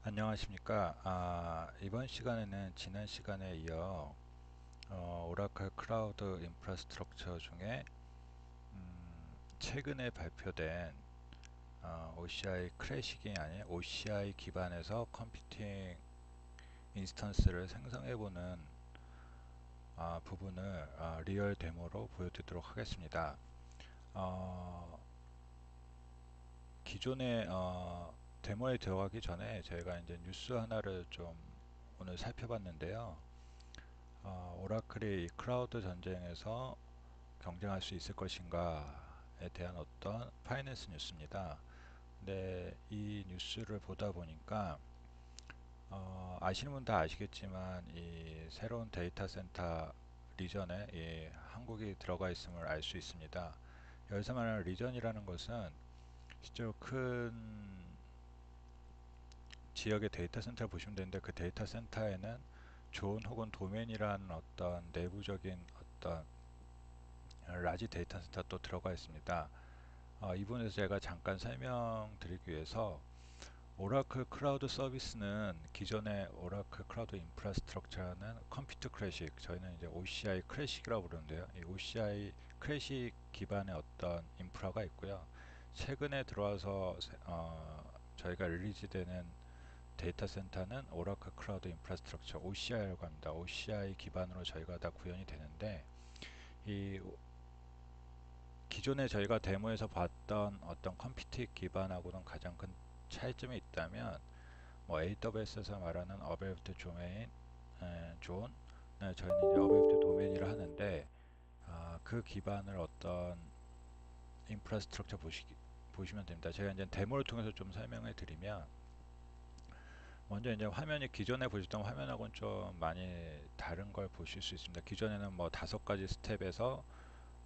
안녕하십니까. 이번 시간에는 지난 시간에 이어 오라클 클라우드 인프라스트럭처 중에 최근에 발표된 OCI 클래식이 아닌 OCI 기반에서 컴퓨팅 인스턴스를 생성해보는 부분을 리얼 데모로 보여드리도록 하겠습니다. 어, 기존의 데모에 들어가기 전에 저희가 이제 뉴스 하나를 좀 오늘 살펴봤는데요. 오라클이 이 클라우드 전쟁에서 경쟁할 수 있을 것인가에 대한 어떤 파이낸스 뉴스입니다. 근데 이 뉴스를 보다 보니까 아시는 분 다 아시겠지만 이 새로운 데이터 센터 리전에 이 한국이 들어가 있음을 알 수 있습니다. 여기서 말하는 리전이라는 것은 실제로 큰 지역의 데이터 센터를 보시면 되는데, 그 데이터 센터에는 존 혹은 도메인이라는 어떤 내부적인 어떤 라지 데이터 센터 또 들어가 있습니다. 이 부분에서 제가 잠깐 설명드리기 위해서 오라클 클라우드 서비스는 기존의 오라클 클라우드 인프라스트럭처는 컴퓨터 클래식, 저희는 이제 OCI 클래식이라고 부르는데요. 이 OCI 클래식 기반의 어떤 인프라가 있고요. 최근에 들어와서 저희가 릴리즈되는 데이터 센터는 오라클 클라우드 인프라스트럭처 OCI라고 합니다. OCI 기반으로 저희가 다 구현이 되는데, 이 기존에 저희가 데모에서 봤던 어떤 컴퓨팅 기반하고는 가장 큰 차이점이 있다면, 뭐 AWS에서 말하는 어베이브드 도메인 존, 네, 저희는 이제 어베이브드 도메인이라 하는데, 그 기반을 어떤 인프라스트럭처 보시면 됩니다. 제가 이제 데모를 통해서 좀 설명해 드리면, 먼저 이제 화면이 기존에 보셨던 화면하고는 좀 많이 다른 걸 보실 수 있습니다. 기존에는 뭐 5가지 스텝에서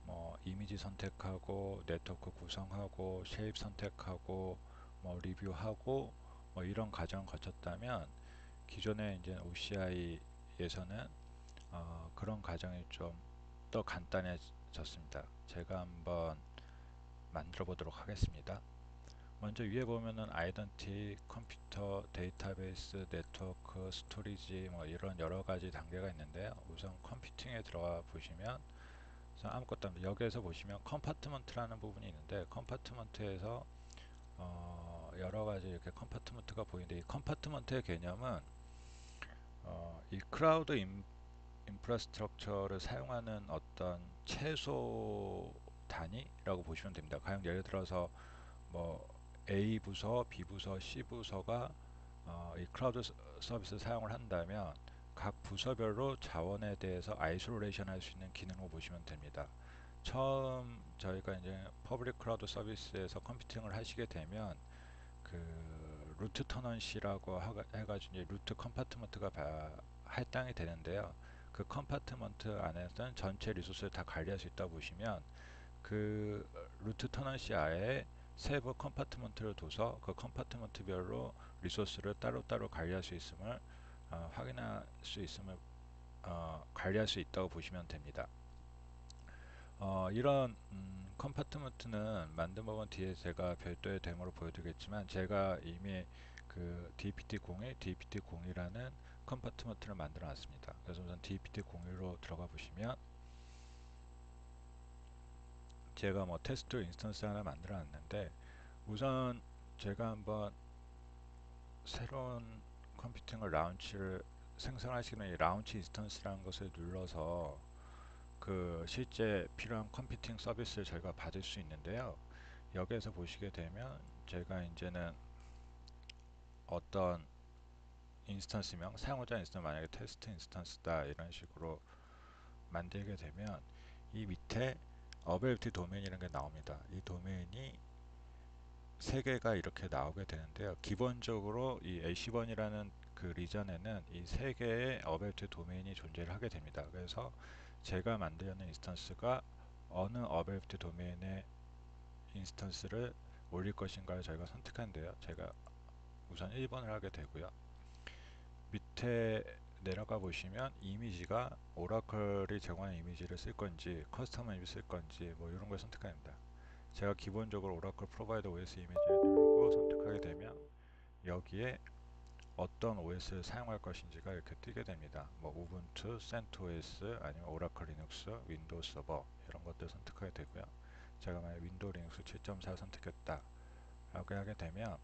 뭐 이미지 선택하고 네트워크 구성하고 쉐입 선택하고 뭐 리뷰하고 뭐 이런 과정을 거쳤다면, 기존에 이제 OCI에서는 그런 과정이 좀 더 간단해졌습니다. 제가 한번 만들어 보도록 하겠습니다. 먼저 위에 보면은 아이덴티, 컴퓨터, 데이터베이스, 네트워크, 스토리지 뭐 이런 여러 가지 단계가 있는데요. 우선 컴퓨팅에 들어가 보시면 아무것도 없는데, 여기에서 보시면 컴파트먼트라는 부분이 있는데, 컴파트먼트에서 여러 가지 이렇게 컴파트먼트가 보이는데, 이 컴파트먼트의 개념은 이 클라우드 인프라스트럭처를 사용하는 어떤 최소 단위라고 보시면 됩니다. 가령 예를 들어서 뭐 A 부서, B 부서, C 부서가 이 클라우드 서비스 사용을 한다면, 각 부서별로 자원에 대해서 아이솔레이션 할 수 있는 기능으로 보시면 됩니다. 처음 저희가 이제 퍼블릭 클라우드 서비스에서 컴퓨팅을 하시게 되면, 그 루트 터넌시라고 해가지고 이제 루트 컴파트먼트가 할당이 되는데요. 그 컴파트먼트 안에서는 전체 리소스를 다 관리할 수 있다 보시면, 그 루트 터넌시 아래 세부 컴파트먼트를 둬서 그 컴파트먼트별로 리소스를 따로따로 관리할 수 있음을 확인할 수 있음을 관리할 수 있다고 보시면 됩니다. 이런 컴파트먼트는 만든 법은 뒤에 제가 별도의 데모로 보여드리겠지만, 제가 이미 그 DPT-01, DPT-01이라는 컴파트먼트를 만들어 놨습니다. 그래서 우선 DPT-01로 들어가 보시면, 제가 뭐 테스트 인스턴스 하나 만들어 놨는데, 우선 제가 한번 새로운 컴퓨팅을 라운치를 생성하시는 이 라운치 인스턴스라는 것을 눌러서 그 실제 필요한 컴퓨팅 서비스를 저희가 받을 수 있는데요. 여기에서 보시게 되면 제가 이제는 어떤 인스턴스명, 사용자 인스턴스, 만약에 테스트 인스턴스다 이런 식으로 만들게 되면, 이 밑에 어베이비티 도메인이라는 게 나옵니다. 이 도메인이 세 개가 이렇게 나오게 되는데요. 기본적으로 이 AC1이라는 그 리전에는 이 세 개의 어베이비티 도메인이 존재를 하게 됩니다. 그래서 제가 만드는 인스턴스가 어느 어베이비티 도메인의 인스턴스를 올릴 것인가를 저희가 선택하는데요. 제가 우선 1번을 하게 되고요. 밑에 내려가 보시면 이미지가 오라클이 제공하는 이미지를 쓸 건지 커스텀 이미지 쓸 건지 뭐 이런 걸 선택합니다. 제가 기본적으로 오라클 프로바이더 OS 이미지를 누르고 선택하게 되면, 여기에 어떤 OS를 사용할 것인지가 이렇게 뜨게 됩니다. 뭐 우분투, 센토스 아니면 오라클 리눅스, 윈도우 서버 이런 것들 선택하게 되고요. 제가 만약 윈도우 리눅스 7.4 선택했다 라고 하게 되면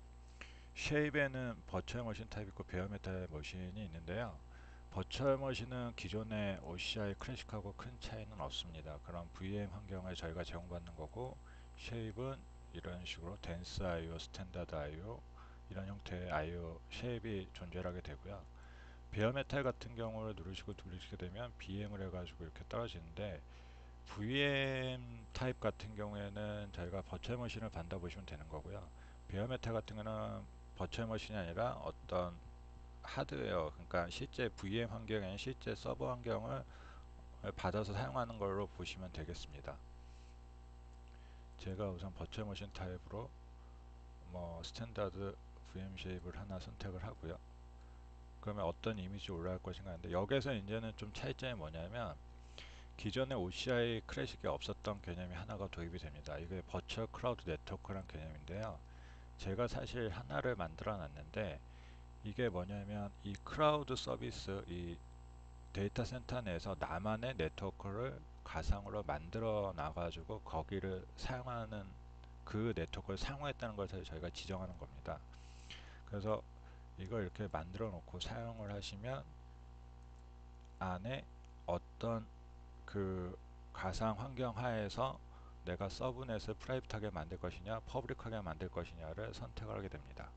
쉐입에는 버추얼 머신 타입 있고 베어 메탈 머신이 있는데요. 버추얼 머신은 기존의 OCI 클래식하고 큰 차이는 없습니다. 그럼 VM 환경을 저희가 제공받는 거고, 쉐입은 이런 식으로 댄스 IO, 스탠다드 IO 이런 형태의 IO 쉐입이 존재하게 되고요. 베어 메탈 같은 경우를 누르시고 돌리시게 되면 BM을 해가지고 이렇게 떨어지는데, VM 타입 같은 경우에는 저희가 버추얼 머신을 받아 보시면 되는 거고요. 베어 메탈 같은 경우는 버추얼 머신이 아니라 어떤 하드웨어, 그러니까 실제 VM 환경이 아닌 실제 서버 환경을 받아서 사용하는 걸로 보시면 되겠습니다. 제가 우선 버추얼 머신 타입으로 뭐 스탠다드 VM 쉐입을 하나 선택을 하고요. 그러면 어떤 이미지 올라갈 것인가 하는데, 여기서 이제는 좀 차이점이 뭐냐면 기존에 OCI 클래식에 없었던 개념이 하나가 도입이 됩니다. 이게 버추얼 클라우드 네트워크라는 개념인데요. 제가 사실 하나를 만들어 놨는데, 이게 뭐냐면 이 클라우드 서비스, 이 데이터 센터 내에서 나만의 네트워크를 가상으로 만들어 놔가지고 거기를 사용하는, 그 네트워크를 사용했다는 것을 저희가 지정하는 겁니다. 그래서 이걸 이렇게 만들어 놓고 사용을 하시면 안에 어떤 그 가상 환경 하에서 내가 서브넷을 프라이빗하게 만들 것이냐 퍼블릭하게 만들 것이냐를 선택을 하게 됩니다.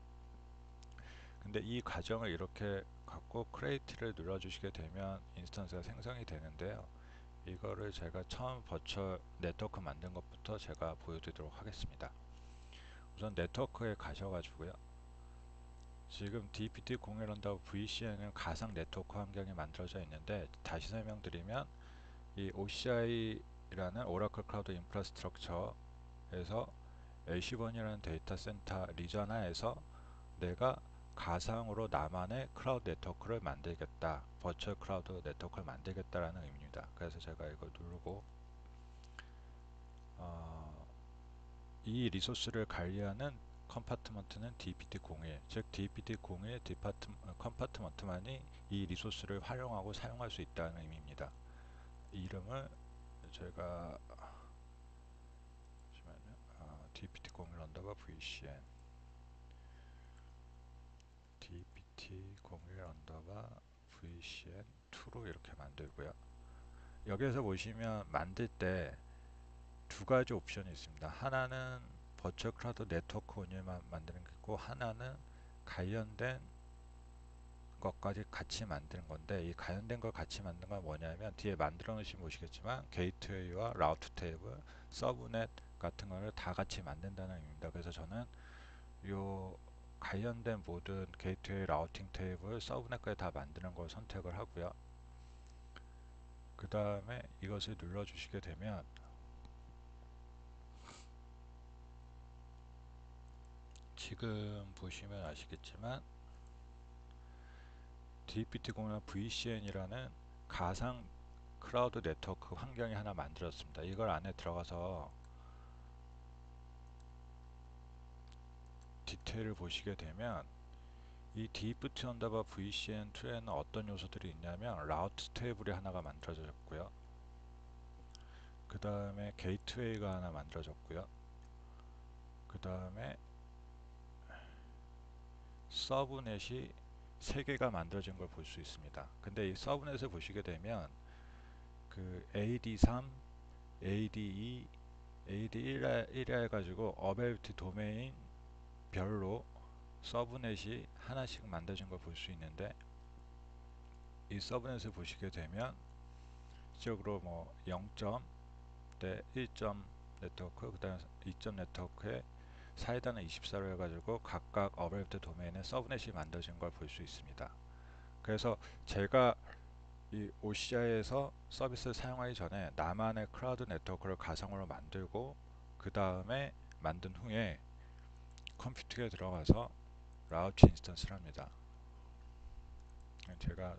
근데 이 과정을 이렇게 갖고 크리에이트를 눌러 주시게 되면 인스턴스가 생성이 되는데요. 이거를 제가 처음 버추얼 네트워크 만든 것부터 제가 보여드리도록 하겠습니다. 우선 네트워크에 가셔가지고요. 지금 DPT01 VCN은 가상 네트워크 환경이 만들어져 있는데, 다시 설명드리면 이 OCI라는 오라클 클라우드 인프라스트럭처에서 LC1이라는 데이터 센터 리전 하에서 내가 가상으로 나만의 클라우드 네트워크를 만들겠다, 버추얼 클라우드 네트워크를 만들겠다라는 의미입니다. 그래서 제가 이걸 누르고 이 리소스를 관리하는 컴파트먼트는 DPT01, 즉 DPT01 컴파트먼트만이 이 리소스를 활용하고 사용할 수 있다는 의미입니다. 이름을 제가 DPT01 언더바 VCN DPT01 언더바 VCN2로 이렇게 만들고요. 여기에서 보시면 만들 때 두 가지 옵션이 있습니다. 하나는 버추얼 클라우드 네트워크 운영만 만드는 게 있고, 하나는 관련된 것까지 같이 만드는 건데, 이 관련된 걸 같이 만드는 건 뭐냐면 뒤에 만들어 놓으시면 보시겠지만 게이트웨이와 라우트 테이블, 서브넷 같은 거를 다 같이 만든다는 의미입니다. 그래서 저는 요 관련된 모든 게이트웨이, 라우팅 테이블, 서브넷까지 다 만드는 걸 선택을 하고요. 그 다음에 이것을 눌러 주시게 되면 지금 보시면 아시겠지만 DPT01 VCN이라는 가상 클라우드 네트워크 환경이 하나 만들었습니다. 이걸 안에 들어가서 디테일을 보시게 되면 이 DPT 언더바 VCN2에는 어떤 요소들이 있냐면 라우트 테이블이 하나가 만들어졌고요. 그 다음에 게이트웨이가 하나 만들어졌고요. 그 다음에 서브넷이 3개가 만들어진 걸 볼 수 있습니다. 근데 이 서브넷을 보시게 되면 그 AD3, AD2, AD1 해가지고 어베이비티 도메인 별로 서브넷이 하나씩 만들어진 걸 볼 수 있는데, 이 서브넷을 보시게 되면 실적으로 뭐 0점 대 1점 네트워크, 그 다음 2점 네트워크에 사이다는 24로 해가지고 각각 어베이비티 도메인에 서브넷이 만들어진 걸 볼 수 있습니다. 그래서 제가 이 OCI에서 서비스를 사용하기 전에 나만의 클라우드 네트워크를 가상으로 만들고, 그 다음에 만든 후에 컴퓨터에 들어가서 라우트 인스턴스를 합니다. 제가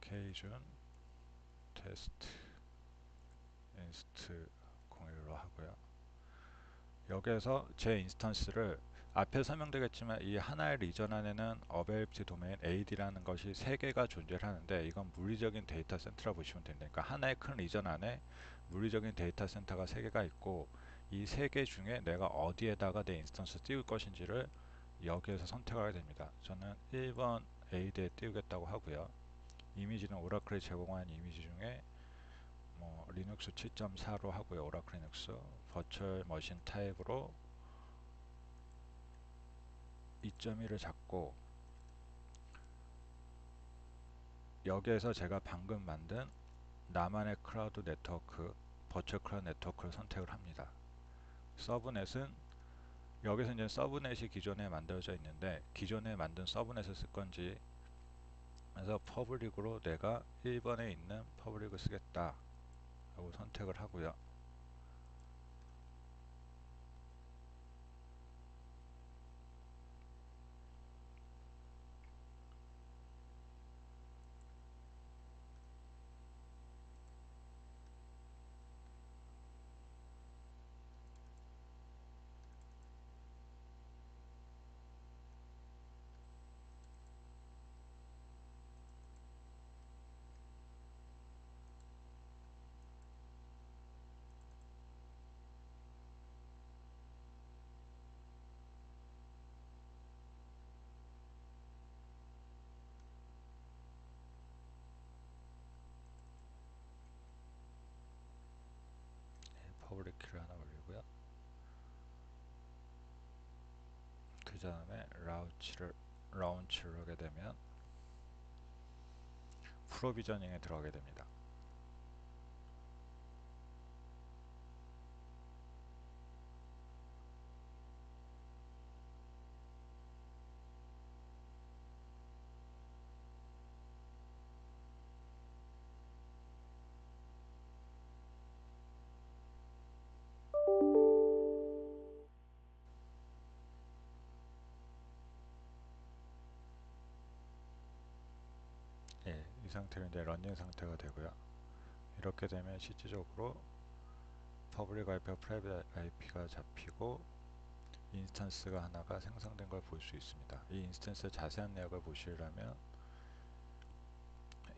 K준 테스트 인스트 01로 하고요. 여기에서 제 인스턴스를 앞에 설명드렸지만 이 하나의 리전 안에는 어베일비티 도메인 AD라는 것이 세 개가 존재를 하는데 이건 물리적인 데이터 센터라 보시면 됩니다. 그러니까 하나의 큰 리전 안에 물리적인 데이터 센터가 세 개가 있고 이 세 개 중에 내가 어디에다가 내 인스턴스 띄울 것인지를 여기에서 선택하게 됩니다. 저는 1번 AD에 띄우겠다고 하고요. 이미지는 오라클이 제공한 이미지 중에 뭐 리눅스 7.4로 하고요. 오라클 리눅스 버추얼 머신 타입으로 2.1을 잡고 여기에서 제가 방금 만든 나만의 클라우드 네트워크 버추얼 클라우드 네트워크를 선택을 합니다. 서브넷은 여기서 이제 서브넷이 기존에 만들어져 있는데 기존에 만든 서브넷을 쓸 건지 그래서 퍼블릭으로 내가 1번에 있는 퍼블릭을 쓰겠다 라고 선택을 하고요. 퍼블릭 키를 하나 올리고요. 그 다음에 라운치를 하게 되면 프로비저닝에 들어가게 됩니다. 예, 이 상태는 이제 런닝 상태가 되고요. 이렇게 되면 실질적으로 퍼블릭 IP와 프라이빗 IP가 잡히고 인스턴스가 하나가 생성된 걸 볼 수 있습니다. 이 인스턴스의 자세한 내역을 보시려면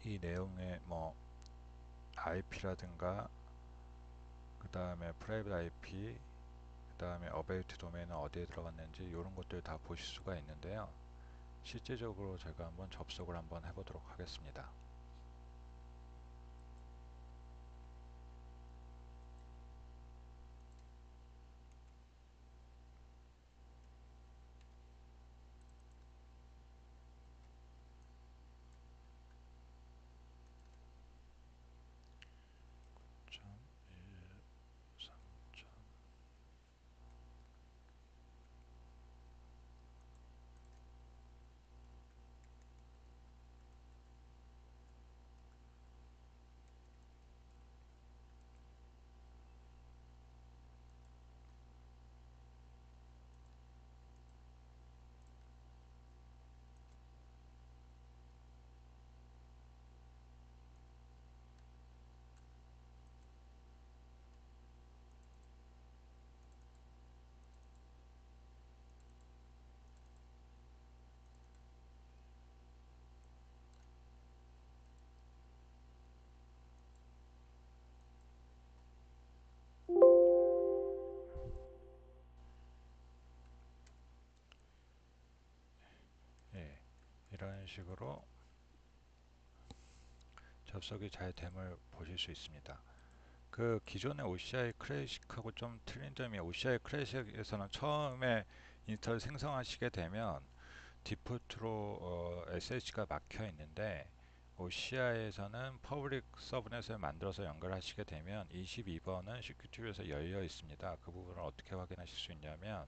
이 내용의 뭐 IP라든가 그 다음에 프라이빗 IP 그 다음에 어베이트 도메인은 어디에 들어갔는지 이런 것들 다 보실 수가 있는데요. 실제적으로 제가 한번 접속을 한번 해보도록 하겠습니다. 예, 이런 식으로 접속이 잘 됨을 보실 수 있습니다. 그 기존의 OCI 클래식하고 좀 틀린 점이 OCI 클래식에서는 처음에 인스톨 생성하시게 되면 디폴트로 SSH가 막혀 있는데 OCI에서는 퍼블릭 서브넷을 만들어서 연결하시게 되면 22번은 시큐리티에서 열려 있습니다. 그 부분을 어떻게 확인하실 수 있냐면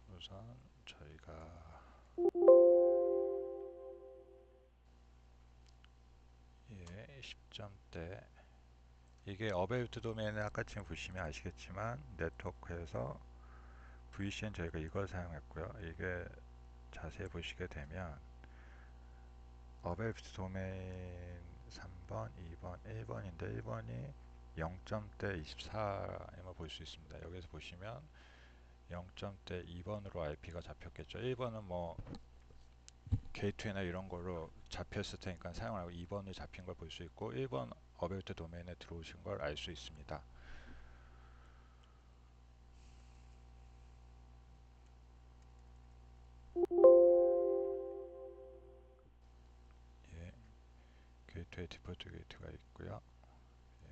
우선 저희가 예, 10점대 이게 어베이트 도메인을 아까 지금 보시면 아시겠지만 네트워크에서 VCN 저희가 이걸 사용했고요. 이게 자세히 보시게 되면 어베이비트 도메인 3번, 2번, 1번인데 1번이 0점대 24임을 볼 수 있습니다. 여기서 보시면 0점대 2번으로 IP가 잡혔겠죠. 1번은 뭐 게이트웨이나 이런 걸로 잡혔을 테니까 사용하고 2번이 잡힌 걸 볼 수 있고 1번 어베이비트 도메인에 들어오신 걸 알 수 있습니다. 예, 게이트웨이 디폴트 게이트가 있고요. 예.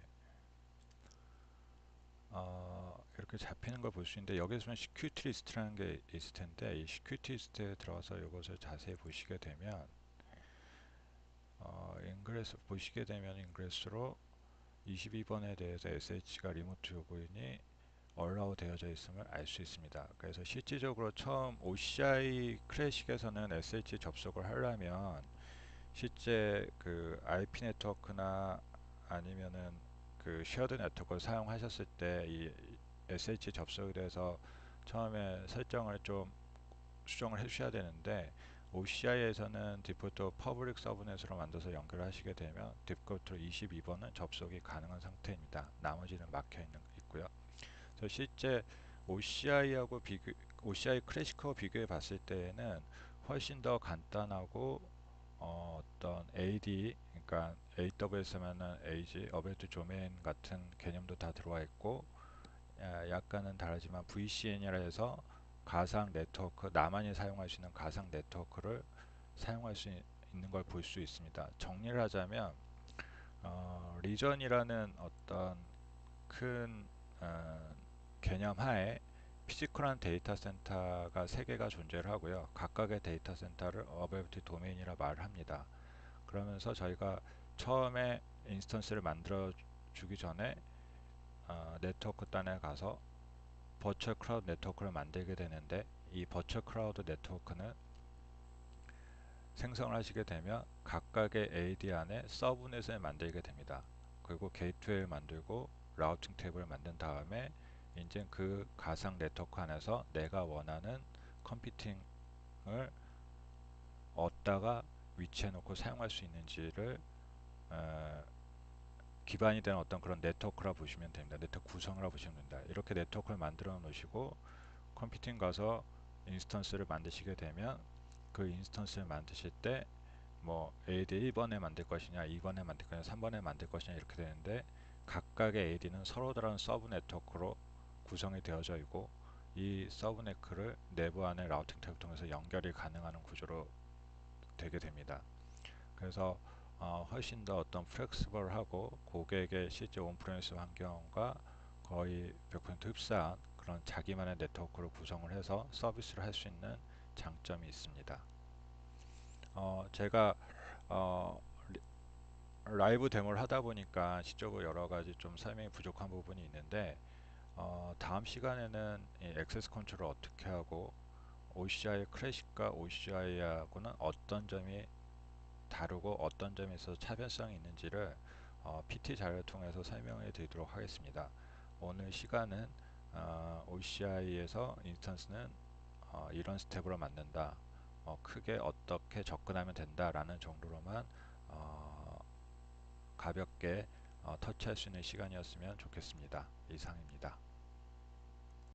이렇게 잡히는 걸 볼 수 있는데 여기서 보면 시큐리티 리스트라는 게 있을 텐데 이 시큐리티 리스트에 들어가서 이것을 자세히 보시게 되면 인그레스 보시게 되면 인그레스로 22번에 대해서 SH가 리모트 요구인이 얼라우 되어져 있음을 알 수 있습니다. 그래서 실질적으로 처음 OCI 클래식에서는 SH 접속을 하려면 실제 그 IP 네트워크나 아니면은 그 쉐어드 네트워크를 사용하셨을 때 이 SH 접속에 대해서 처음에 설정을 좀 수정을 해주셔야 되는데 OCI에서는 디폴트 퍼블릭 서브넷으로 만들어서 연결하시게 되면 디폴트로 22번은 접속이 가능한 상태입니다. 나머지는 막혀 있고요. 그래서 실제 OCI하고 OCI 클래식하고 비교해 봤을 때에는 훨씬 더 간단하고 어떤 AD, 그러니까 AWS면은 AG, 어베이트 도메인 같은 개념도 다 들어와 있고 약간은 다르지만 VCN이라 해서 가상 네트워크, 나만이 사용할 수 있는 가상 네트워크를 사용할 수 있는 걸 볼 수 있습니다. 정리를 하자면 리전이라는 어떤 큰 개념 하에 피지컬한 데이터 센터가 세 개가 존재를 하고요. 각각의 데이터 센터를 어베이트 도메인이라 말을 합니다. 그러면서 저희가 처음에 인스턴스를 만들어 주기 전에 네트워크 단에 가서 버추얼 클라우드 네트워크를 만들게 되는데 이 버추얼 클라우드 네트워크는 생성을 하시게 되면 각각의 AD 안에 서브넷을 만들게 됩니다. 그리고 게이트웨이를 만들고 라우팅 탭을 만든 다음에 이제 그 가상 네트워크 안에서 내가 원하는 컴퓨팅을 얻다가 위치해 놓고 사용할 수 있는지를 어, 기반이 되는 어떤 그런 네트워크라 보시면 됩니다. 네트워크 구성이라 보시면 됩니다. 이렇게 네트워크를 만들어 놓으시고 컴퓨팅 가서 인스턴스를 만드시게 되면 그 인스턴스를 만드실 때 뭐 AD 1번에 만들 것이냐 2번에 만들 것이냐 3번에 만들 것이냐 이렇게 되는데 각각의 AD는 서로 다른 서브 네트워크로 구성이 되어져 있고 이 서브 네트워크를 내부 안에 라우팅 탭을 통해서 연결이 가능한 구조로 되게 됩니다. 그래서 훨씬 더 어떤 플렉시블하고 고객의 실제 온프레미스 환경과 거의 100% 흡사한 그런 자기만의 네트워크를 구성을 해서 서비스를 할 수 있는 장점이 있습니다. 제가 어, 라이브 데모를 하다 보니까 시적으로 여러 가지 좀 설명이 부족한 부분이 있는데 다음 시간에는 이 액세스 컨트롤을 어떻게 하고 OCI 클래식과 OCI하고는 어떤 점이 다르고 어떤 점에 있어서 차별성이 있는지를 PT 자료를 통해서 설명해 드리도록 하겠습니다. 오늘 시간은 OCI에서 인스턴스는 이런 스텝으로 만든다. 크게 어떻게 접근하면 된다라는 정도로만 가볍게 터치할 수 있는 시간이었으면 좋겠습니다. 이상입니다.